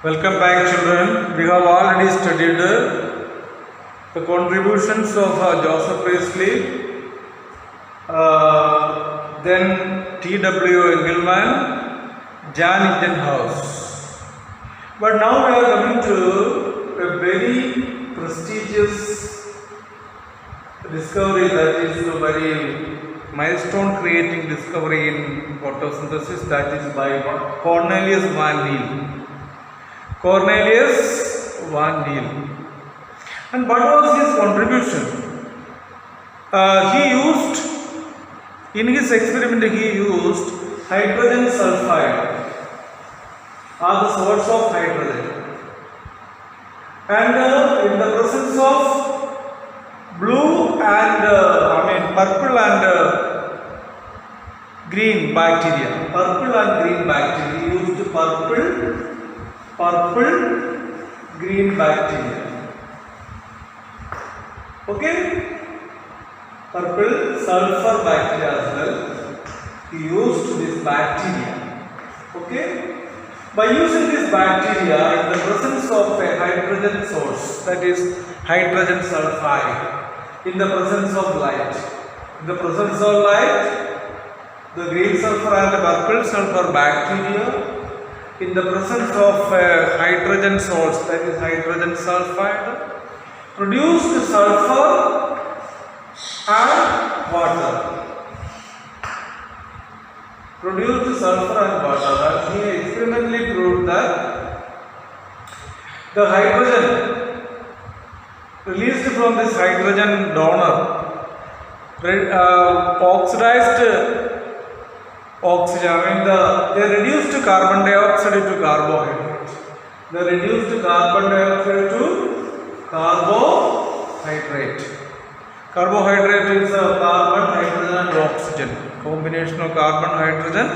Welcome back, children. We have already studied the contributions of Joseph Priestley, then T.W. Engelman, Jan Ingenhousz. But now we are coming to a very prestigious discovery, that is a very milestone creating discovery in photosynthesis, that is by Cornelius Van Til. Cornelius Van Til. And what was his contribution? In his experiment, he used hydrogen sulfide as the source of hydrogen. And in the presence of purple and green bacteria, he used purple green bacteria. Okay, purple sulfur bacteria as well. He used this bacteria. Okay, by using this bacteria in the presence of a hydrogen source, that is hydrogen sulfide, in the presence of light. In the presence of light, the green sulfur and the purple sulfur bacteria, in the presence of a hydrogen source, that is hydrogen sulfide, produced sulfur and water. And he experimentally proved that the hydrogen released from this hydrogen donor oxidized oxygen, they reduced carbon dioxide to carbohydrate. Carbohydrate is a carbon, hydrogen and oxygen. Combination of carbon, hydrogen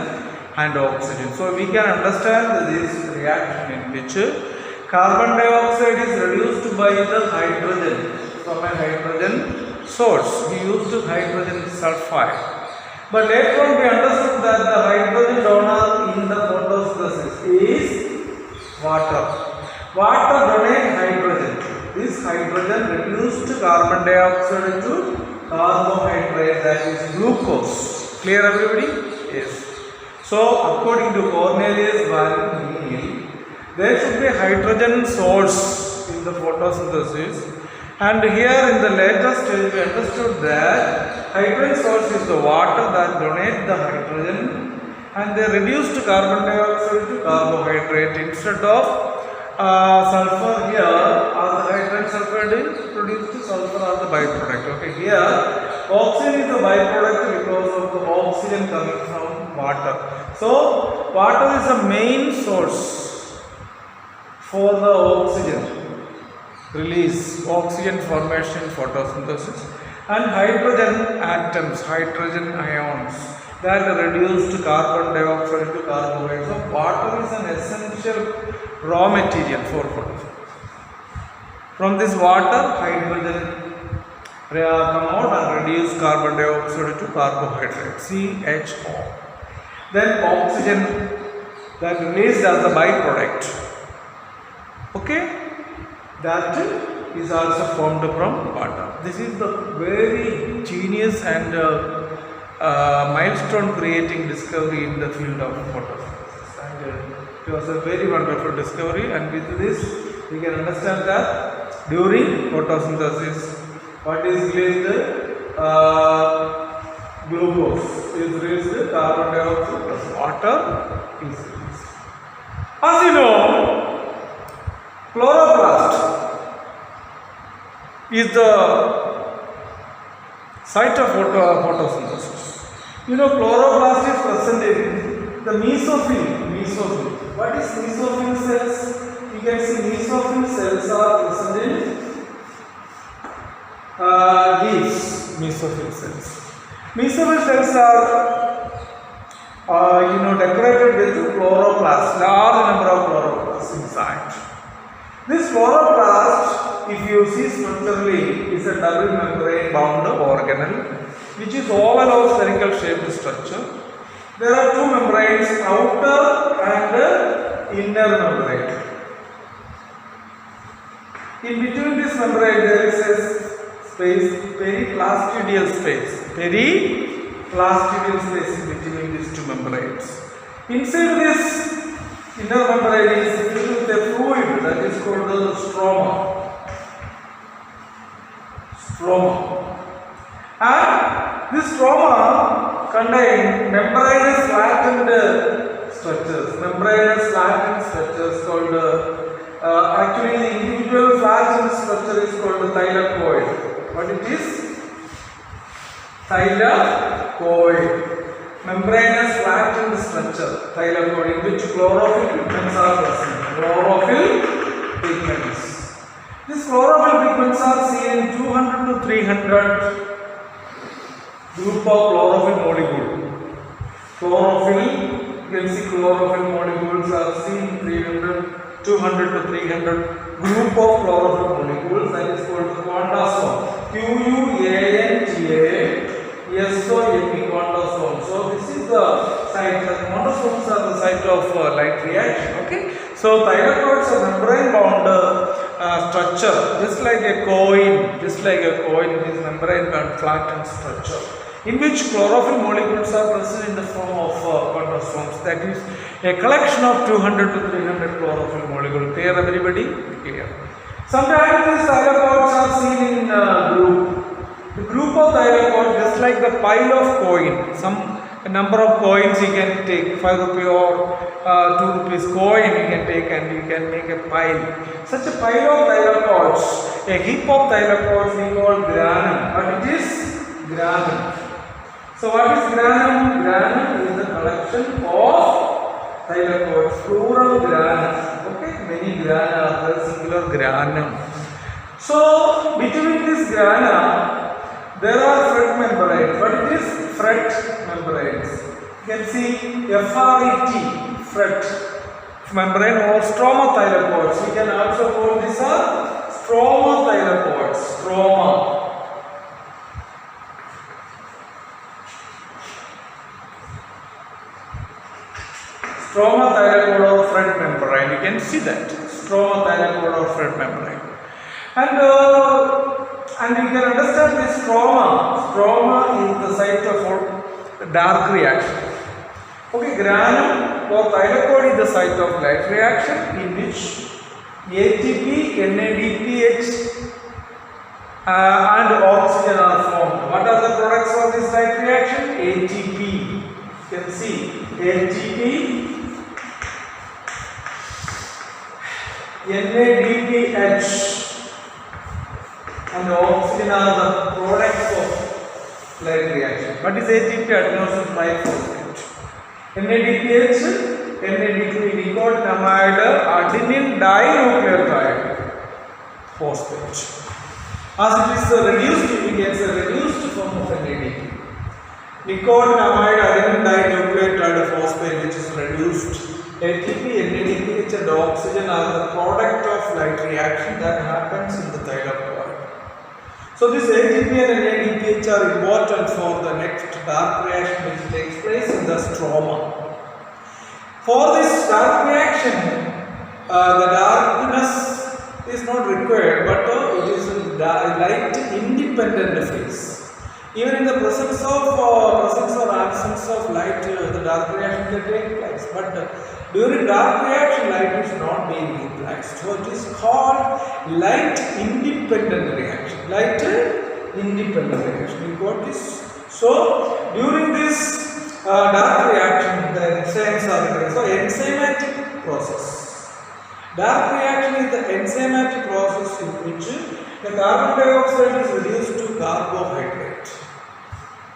and oxygen. So we can understand this reaction in which carbon dioxide is reduced by the hydrogen from a hydrogen source. We used hydrogen sulfide. But later on we understood that the hydrogen donor in the photosynthesis is water. Water donates hydrogen. This hydrogen reduced carbon dioxide to carbohydrate, that is glucose. Clear everybody? Yes. So according to Cornelius Van Til, there should be a hydrogen source in the photosynthesis. And here in the later stage we understood that hydrogen source is the water that donates the hydrogen, and they reduced carbon dioxide to carbohydrate instead of sulfur. Here as the hydrogen sulfide produced sulfur as the byproduct. Okay, here oxygen is the byproduct because of the oxygen coming from water. So water is the main source for the oxygen release, oxygen formation in photosynthesis, and hydrogen atoms, hydrogen ions that reduced carbon dioxide to carbohydrate. So water is an essential raw material for photosynthesis. From this water, hydrogen come out and reduce carbon dioxide to carbohydrate, CHO. Then oxygen that released as a byproduct. Okay, that is also formed from water. This is the very genius and milestone creating discovery in the field of photosynthesis. And it was a very wonderful discovery, and with this we can understand that during photosynthesis what is released? Glucose is released, carbon dioxide plus water is released. As you know, chloroplast is the site of photosynthesis. You know, chloroplast is present in the mesophyll. What is mesophyll cells? You can see mesophyll cells are present in these mesophyll cells. Mesophyll cells are decorated with chloroplasts, large number of chloroplasts inside. This chloroplast, if you see structurally, is a double membrane bound organelle which is oval or spherical shaped structure. There are two membranes, outer and inner membrane. In between this membrane there is a space, periplastidial space. Periplastidial space in between these two membranes. Inside this inner membrane is filled with a fluid that is called the stroma. And this stroma contains membranous flattened structures. Membranous flattened structures called actually the individual flattened structure is called the thylakoid. What it is? Thylakoid. Membranous flattened structure, thylakoid, in which chlorophyll pigments are present. Chlorophyll pigments. These chlorophyll pigments are seen in 200 to 300 group of chlorophyll molecules. Chlorophyll, you can see chlorophyll molecules are seen in 200 to 300 group of chlorophyll molecules, that is called the quantasome. QUANTA-SOME quantasome. So this is the site. The quantasomes are the site of light reaction. Okay. So thylakoids are membrane bound structure, just like a coin. It is membrane bound flattened structure, in which chlorophyll molecules are present in the form of quantasomes. That is a collection of 200 to 300 chlorophyll molecules. Clear, everybody? Clear. Sometimes these thylakoids are seen in group. The group of thylakoids, just like the pile of coin. A number of coins you can take, 5 rupee or 2 rupees coin you can take, and you can make a pile. Such a pile of thylakoids, a heap of thylakoids we call granum. But it is granum. So what is granum? Granum is the collection of thylakoids, plural granum. Okay, many grana are there, singular granum. So between this grana there are fret membranes. What it is? Fret membranes. You can see FRET, fret membrane or stroma thylakoids. We can also call this a stroma thylakoids. Stroma thylakoid or fret membrane. You can see that stroma thylakoid or fret membrane. And you can understand this stroma. Stroma is the site of dark reaction. Okay, granum or thylakoid is the site of light reaction, in which ATP, NADPH and oxygen are formed. What are the products of this light reaction? ATP. You can see ATP, NADPH and oxygen are the products of light reaction. What is ATP? Adenosine triphosphate. NADPH, nicotinamide adenine dinucleotide phosphate. As it is reduced, we get a reduced form of NADP. Nicotinamide adenine dinucleotide phosphate, which is reduced. ATP, NADPH and oxygen are the product of light reaction that happens in the thylakoid. So this ATP and NADPH are important for the next dark reaction which takes place in the stroma. For this dark reaction, the darkness is not required, but it is a light independent phase. Even in the presence or absence of light, the dark reaction can take place. But during dark reaction, light is not being utilized. So it is called light independent reaction. Light independent reaction. You got this? So during this dark reaction, the enzymes are required. So enzymatic process. Dark reaction is the enzymatic process in which the carbon dioxide is reduced to carbohydrate.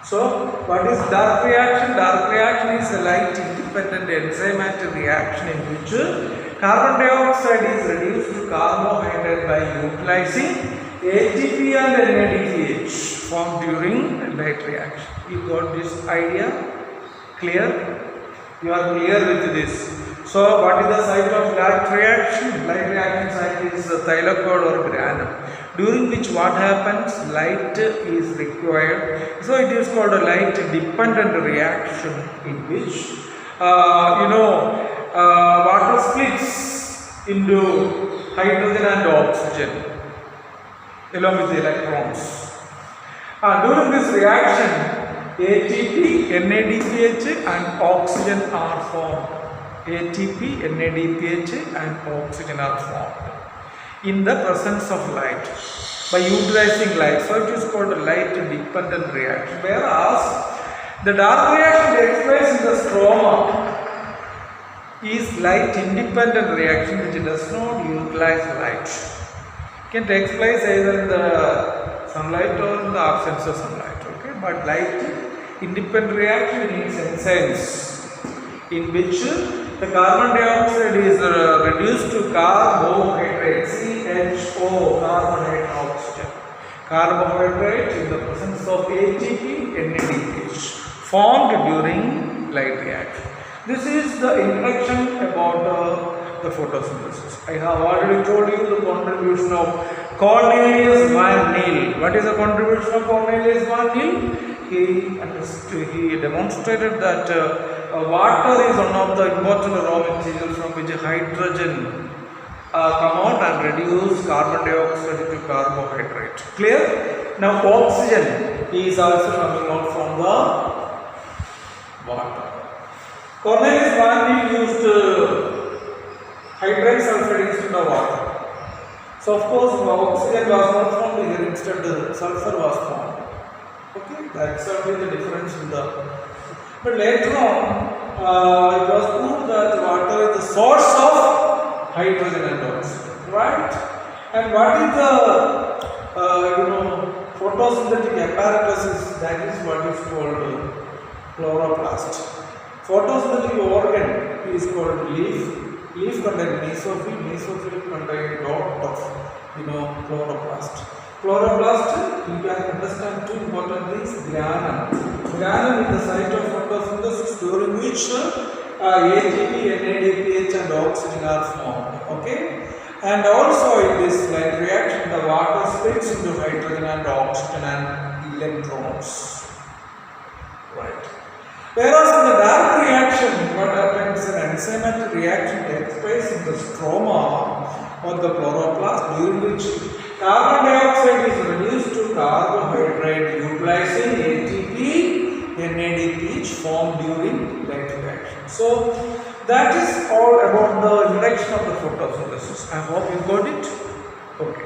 So what is dark reaction? Dark reaction is a light independent enzymatic reaction in which carbon dioxide is reduced to carbohydrate by utilizing ATP and NADPH formed during light reaction. You got this idea? Clear? You are clear with this. So what is the site of light reaction? Light reaction site is thylakoid or granum, during which what happens? Light is required. So it is called a light dependent reaction in which water splits into hydrogen and oxygen. along with the electrons. During this reaction, ATP, NADPH and oxygen are formed. ATP, NADPH and oxygen are formed in the presence of light by utilizing light. So it is called a light dependent reaction. Whereas the dark reaction takes place in the stroma is light independent reaction which does not utilize light. It can take place either in the sunlight or in the absence of sunlight. Okay, but light independent reaction needs enzymes in which the carbon dioxide is reduced to carbohydrate, CHO, carbonate oxygen. Carbohydrate in the presence of ATP, NADPH formed during light reaction. This is the introduction about the photosynthesis. I have already told you the contribution of Cornelius van Til. What is the contribution of Cornelius van Til? He demonstrated that water is one of the important raw materials from which hydrogen come out and reduce carbon dioxide to carbohydrate. Clear? Now oxygen is also coming out from the water. Cornelius van Til used hydrogen sulfide instead of water. So of course oxygen was not formed here, instead sulfur was formed. Okay, that's certainly the difference in the. But later on, it was proved that water is the source of hydrogen and oxygen, right? And what is the photosynthetic apparatus is, that is what is called chloroplast. Photosynthetic organ is called leaf. Leaf contains mesophyll. Mesophyll contains dot of chloroplast. Chloroplast, you can understand two important things. Granum. Granum is the site of photosynthesis during which ATP, NADPH and oxygen are formed. Okay? And also in this light reaction, the water splits into hydrogen and oxygen and electrons. Right. Whereas in the dark reaction, what happens, an enzymatic reaction takes place in the stroma or the chloroplast, during which carbon dioxide is reduced to carbohydrate utilizing ATP, NADPH formed during light reaction. So that is all about the introduction of the photosynthesis. I hope you got it. Okay.